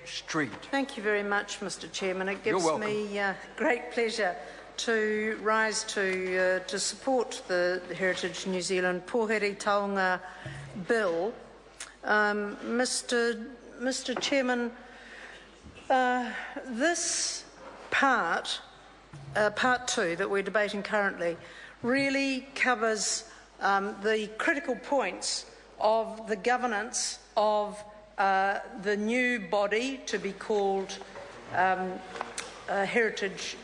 Street. Thank you very much, Mr. Chairman. It gives me great pleasure to rise to support the Heritage New Zealand Pouhere Taonga bill. Mr. Chairman, this part 2 that we're debating currently, really covers the critical points of the governance of the new body to be called Heritage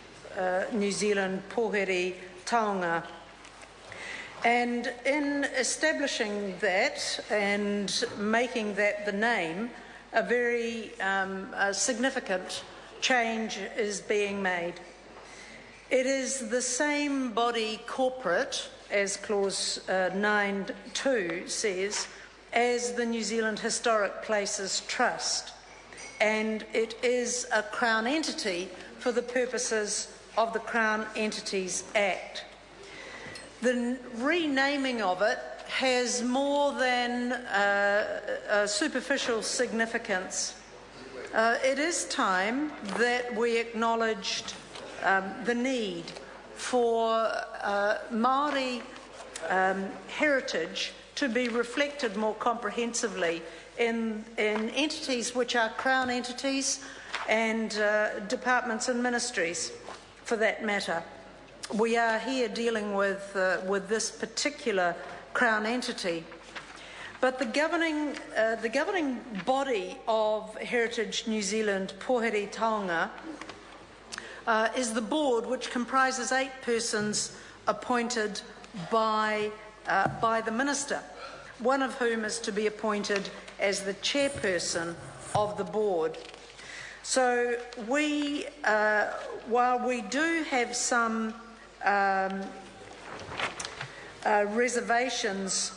New Zealand Pouhere Taonga. And in establishing that and making that the name, a very significant change is being made. It is the same body corporate, as clause 9.2 says, as the New Zealand Historic Places Trust, and it is a Crown entity for the purposes of the Crown Entities Act. The renaming of it has more than a superficial significance. It is time that we acknowledged the need for Māori heritage to be reflected more comprehensively in entities which are Crown entities and departments and ministries, for that matter. We are here dealing with this particular Crown entity, but the governing body of Heritage New Zealand Pouhere Taonga is the board, which comprises 8 persons appointed by the Minister, one of whom is to be appointed as the chairperson of the board. So we, while we do have some reservations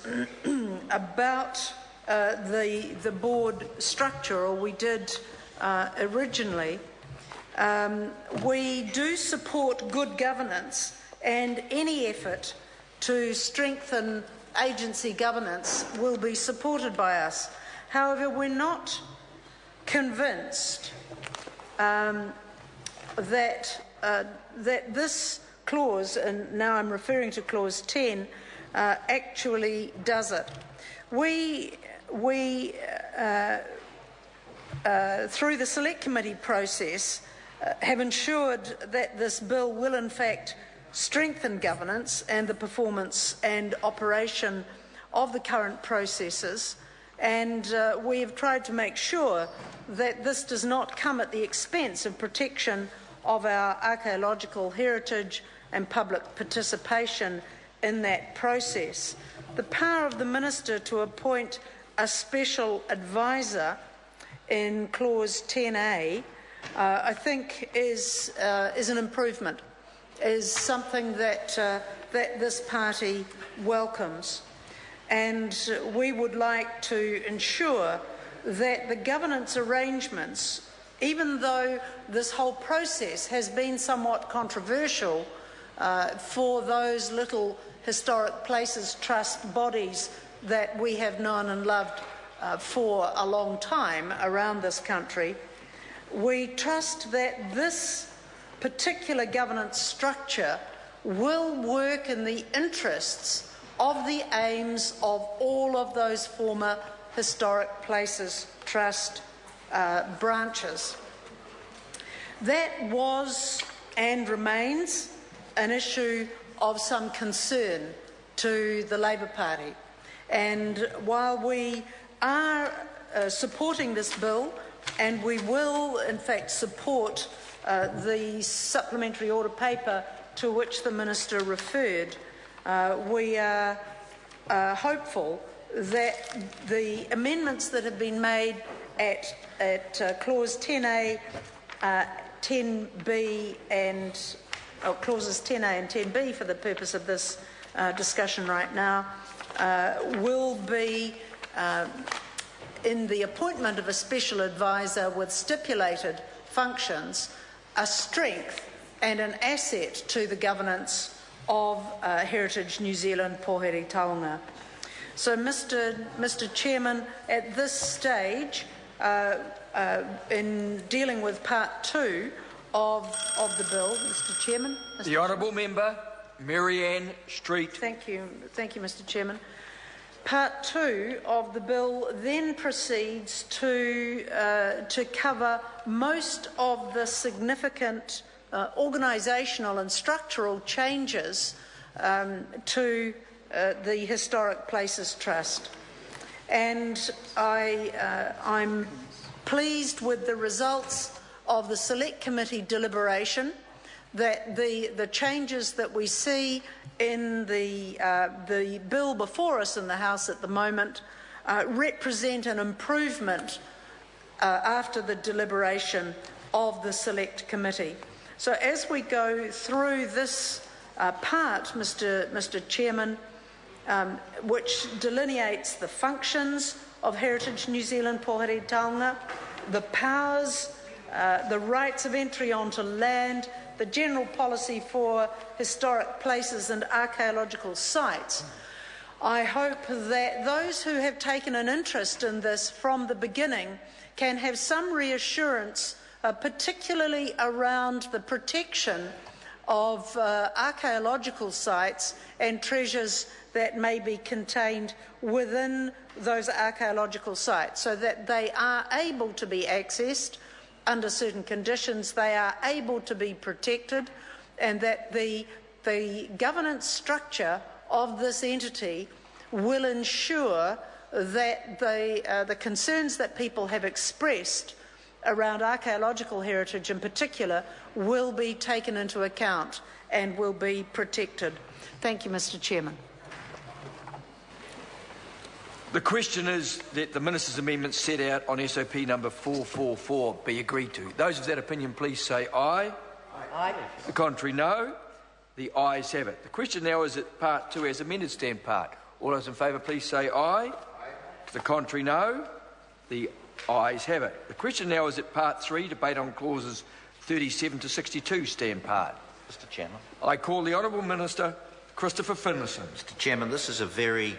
about the board structure, or we did originally, we do support good governance, and any effort to strengthen agency governance will be supported by us. However, we're not convinced that this clause, and now I'm referring to clause 10, actually does it. We through the select committee process, have ensured that this bill will in fact strengthen governance and the performance and operation of the current processes, and we have tried to make sure that this does not come at the expense of protection of our archaeological heritage and public participation in that process. The power of the Minister to appoint a special advisor in clause 10A, I think is an improvement, is something that that this party welcomes, and we would like to ensure that the governance arrangements, even though this whole process has been somewhat controversial for those little historic places trust bodies that we have known and loved for a long time around this country, we trust that this particular governance structure will work in the interests of the aims of all of those former historic places trust branches. That was and remains an issue of some concern to the Labour Party, and while we are supporting this bill, and we will in fact support the supplementary order paper to which the Minister referred, we are hopeful that the amendments that have been made at clause 10A, 10B and clauses 10A and 10B for the purpose of this discussion right now will be in the appointment of a special advisor with stipulated functions, a strength and an asset to the governance of Heritage New Zealand Pouhere Taonga. So, Mr. Chairman, at this stage, in dealing with Part 2 of the bill, Mr. Chairman. The honourable member, Marianne Street. Thank you, Mr. Chairman. Part 2 of the bill then proceeds to cover most of the significant organisational and structural changes to the Historic Places Trust. And I'm pleased with the results of the Select Committee deliberation, that the changes that we see in the bill before us in the House at the moment represent an improvement after the deliberation of the Select Committee. So as we go through this part, Mr. Chairman, which delineates the functions of Heritage New Zealand Pouhere Taonga, the powers, the rights of entry onto land, the general policy for historic places and archaeological sites, I hope that those who have taken an interest in this from the beginning can have some reassurance, particularly around the protection of archaeological sites and treasures that may be contained within those archaeological sites, so that they are able to be accessed under certain conditions, they are able to be protected, and that the governance structure of this entity will ensure that the concerns that people have expressed around archaeological heritage in particular will be taken into account and will be protected. Thank you, Mr. Chairman. The question is that the Minister's amendment set out on SOP number 444 be agreed to. Those of that opinion, please say aye. Aye. The contrary, no. The ayes have it. The question now is that Part 2 as amended stand part. All those in favour, please say aye. The contrary, no. The ayes have it. The question now is that Part 3, debate on clauses 37 to 62, stand part. Mr. Chairman. I call the Honourable Minister Christopher Finlayson. Mr. Chairman, this is a very